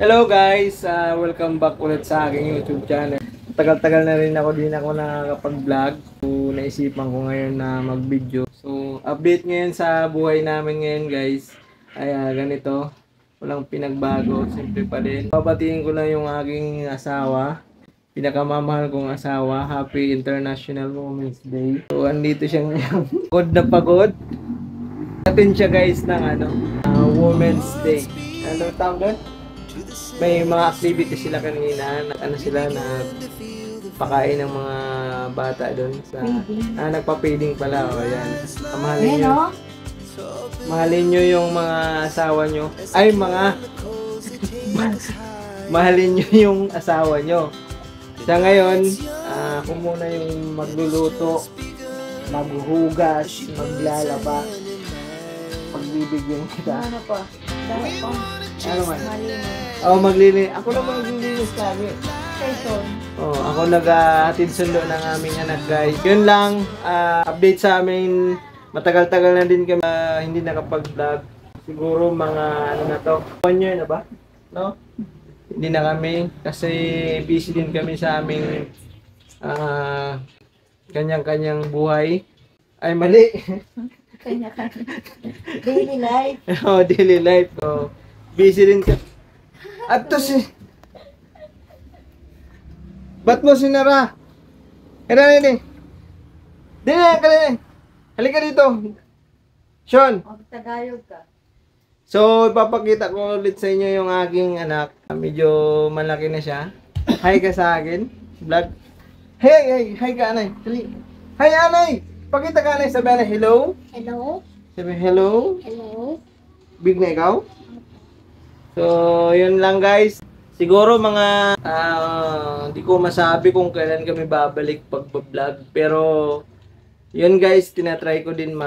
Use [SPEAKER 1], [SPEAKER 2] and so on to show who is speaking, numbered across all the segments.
[SPEAKER 1] Hello guys! Welcome back ulit sa aking YouTube channel. Tagal-tagal na rin ako nakakapag-vlog. So, naisipan ko ngayon na mag-video. So, update ngayon sa buhay namin ngayon guys. Ay ganito. Walang pinagbago. Simple pa din. Babatiin ko lang yung aking asawa. Pinakamamahal kong asawa. Happy International Women's Day. So, andito siya ngayon. Pagod na pagod. Atin siya guys ng Women's Day. Ano tawag doon? May mga activities sila kanina, sila na pakain ng mga bata doon sa nagpa-feeding pala. O yan. Mahalin nyo yung mga asawa nyo. Ay mahalin nyo yung asawa nyo. Sa ngayon, ako muna yung magluluto, maghuhugas, maglalaba, pagbibigyan kita.
[SPEAKER 2] Ano pa? Dahil pa.
[SPEAKER 1] Ano man?
[SPEAKER 2] Malinis.
[SPEAKER 1] Maglilinis. Ako naman maglilinis lagi.
[SPEAKER 2] Quezon.
[SPEAKER 1] Ako nag-hatid sundo ng aming anak guys. Yun lang, update sa amin. Matagal-tagal na din kami hindi nakapag-vlog. Siguro mga na to, 1 year na ba? No? Hindi na kami kasi busy din kami sa aming kanyang-kanyang buhay. Ay mali.
[SPEAKER 2] Kanya-kanya. Daily life.
[SPEAKER 1] Daily life. Busy din ka. At to si... Ba't mo sinara? Dili. Halika dito. Sean.
[SPEAKER 2] Magtagayog ka.
[SPEAKER 1] So, ipapakita ko ulit sa inyo yung aking anak. Medyo malaki na siya. Hi ka sa akin. Vlog. Hey, hi ka, anay. Dali. Hi, anay. Pakita ka, anay. Sabi, anay, hello.
[SPEAKER 2] Hello?
[SPEAKER 1] Sabi, hello.
[SPEAKER 2] Hello?
[SPEAKER 1] Big na ikaw? So, yun lang guys. Siguro mga hindi ko masabi kung kailan kami babalik pag-vlog. Pero, yun guys, tinatry ko din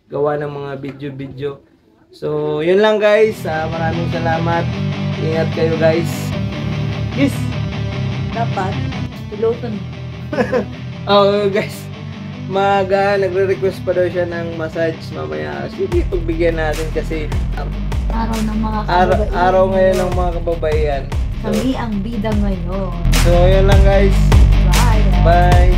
[SPEAKER 1] gawa ng mga video-video. So, yun lang guys. Maraming salamat. Ingat kayo guys. Yes!
[SPEAKER 2] Dapat. Piloton.
[SPEAKER 1] Guys. Nagre-request pa daw siya ng massage mamaya. Sige, pagbigyan natin kasi
[SPEAKER 2] Araw ng mga kababaihan.
[SPEAKER 1] araw ngayon ng mga kababaihan.
[SPEAKER 2] Kami ang bida ngayon.
[SPEAKER 1] So, yun lang guys.
[SPEAKER 2] Bye.
[SPEAKER 1] Bye.